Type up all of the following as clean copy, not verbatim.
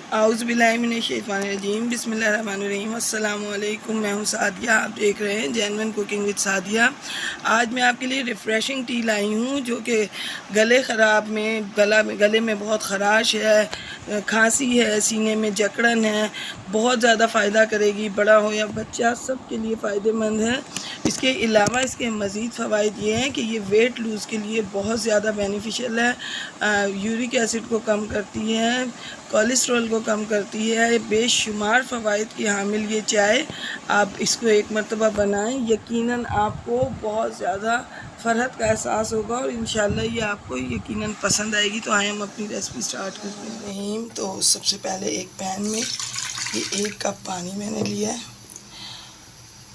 आउज़ुबिल्लाहिमिनश्शैतानिर्रजीम बिस्मिल्लाहिर्रहमानिर्रहीम अस्सलाम वालेकुम। मैं हूँ सादिया, आप देख रहे हैं जेन्युइन कुकिंग विद सादिया। आज मैं आपके लिए रिफ़्रेशिंग टी लाई हूँ जो कि गले में बहुत ख़राश है, खांसी है, सीने में जकड़न है, बहुत ज़्यादा फ़ायदा करेगी। बड़ा हो या बच्चा सब के लिए फ़ायदेमंद है। इसके अलावा इसके मज़ीद फ़वाइद ये हैं कि ये वेट लूज़ के लिए बहुत ज़्यादा बेनिफिशियल है। यूरिक एसिड को कम करती है, कोलेस्ट्रॉल को कम करती है। बेशुमार फ़वाइद की हामिल ये चाय। आप इसको एक मरतबा बनाएं, यकीनन आपको बहुत ज़्यादा फ़र्हत का एहसास होगा और इंशाल्लाह ये आपको यकीनन पसंद आएगी। तो आए हम अपनी रेसिपी स्टार्ट करते हैं। तो सबसे पहले एक पैन में ये 1 कप पानी मैंने लिया है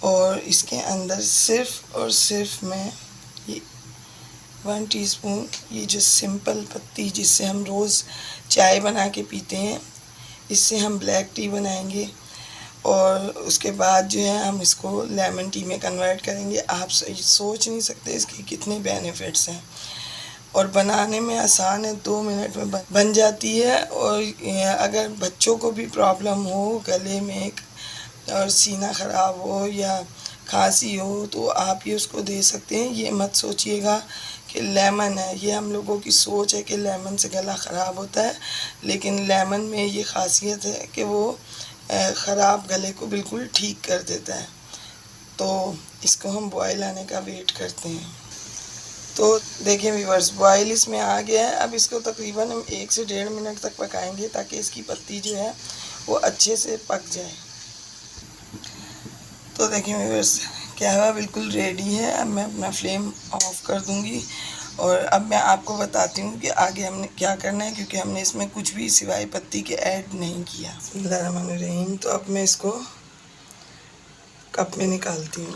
और इसके अंदर सिर्फ़ और सिर्फ मैं ये 1 टीस्पून ये जो सिंपल पत्ती जिससे हम रोज़ चाय बना के पीते हैं, इससे हम ब्लैक टी बनाएंगे और उसके बाद जो है हम इसको लेमन टी में कन्वर्ट करेंगे। आप सोच नहीं सकते इसके कितने बेनिफिट्स हैं और बनाने में आसान है, 2 मिनट में बन जाती है। और अगर बच्चों को भी प्रॉब्लम हो गले में और सीना ख़राब हो या खांसी हो तो आप ये उसको दे सकते हैं। ये मत सोचिएगा कि लेमन है, ये हम लोगों की सोच है कि लेमन से गला ख़राब होता है, लेकिन लेमन में ये ख़ासियत है कि वो ख़राब गले को बिल्कुल ठीक कर देता है। तो इसको हम बॉयल आने का वेट करते हैं। तो देखिए व्यूअर्स, बॉयल इसमें आ गया है। अब इसको तकरीबन हम 1 से 1.5 मिनट तक पकाएंगे ताकि इसकी पत्ती जो है वो अच्छे से पक जाए। तो देखिए व्यूअर्स, क्या हुआ, बिल्कुल रेडी है। अब मैं अपना फ्लेम ऑफ कर दूंगी और अब मैं आपको बताती हूँ कि आगे हमने क्या करना है, क्योंकि हमने इसमें कुछ भी सिवाय पत्ती के ऐड नहीं किया। बिस्मिल्लाहिर्रहमानिर्रहीम। तो अब मैं इसको कप में निकालती हूँ।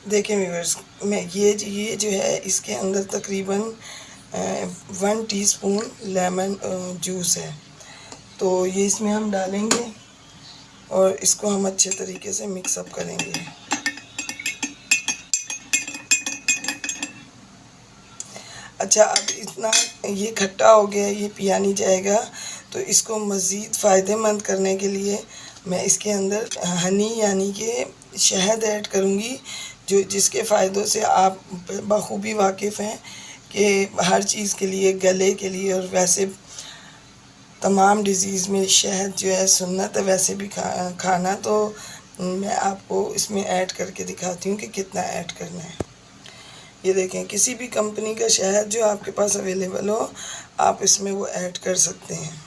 देखें व्यूअर्स, मैं ये जो है इसके अंदर तकरीबन 1 टीस्पून लेमन जूस है। तो ये इसमें हम डालेंगे और इसको हम अच्छे तरीके से मिक्सअप करेंगे। अच्छा, अब इतना ये खट्टा हो गया, ये पिया नहीं जाएगा, तो इसको मज़ीद फ़ायदेमंद करने के लिए मैं इसके अंदर हनी यानी कि शहद ऐड करूँगी, जिसके फ़ायदों से आप बखूबी वाकिफ़ हैं कि हर चीज़ के लिए, गले के लिए और वैसे तमाम डिज़ीज़ में शहद जो है सुन्नत है। वैसे भी खाना तो मैं आपको इसमें ऐड करके दिखाती हूँ कि कितना ऐड करना है। ये देखें, किसी भी कंपनी का शहद जो आपके पास अवेलेबल हो आप इसमें वो ऐड कर सकते हैं।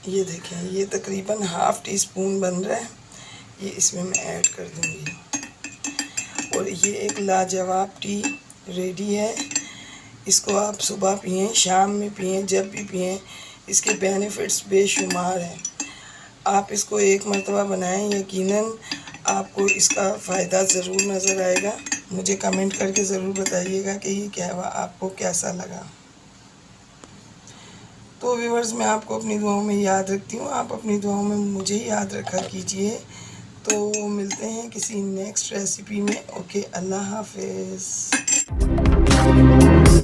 ये देखें, ये तकरीबन ½ टीस्पून बन रहा है, ये इसमें मैं ऐड कर दूँगी। और ये एक लाजवाब टी रेडी है। इसको आप सुबह पिएं, शाम में पिएं, जब भी पिएं, इसके बेनिफिट्स बेशुमार हैं। आप इसको एक मरतबा बनाएं, यकीनन आपको इसका फ़ायदा ज़रूर नज़र आएगा। मुझे कमेंट करके ज़रूर बताइएगा कि ये क्या हुआ, आपको कैसा लगा। तो व्यूअर्स, मैं आपको अपनी दुआओं में याद रखती हूँ, आप अपनी दुआओं में मुझे याद रखा कीजिए। तो मिलते हैं किसी नेक्स्ट रेसिपी में। ओके, अल्लाह हाफ़िज़।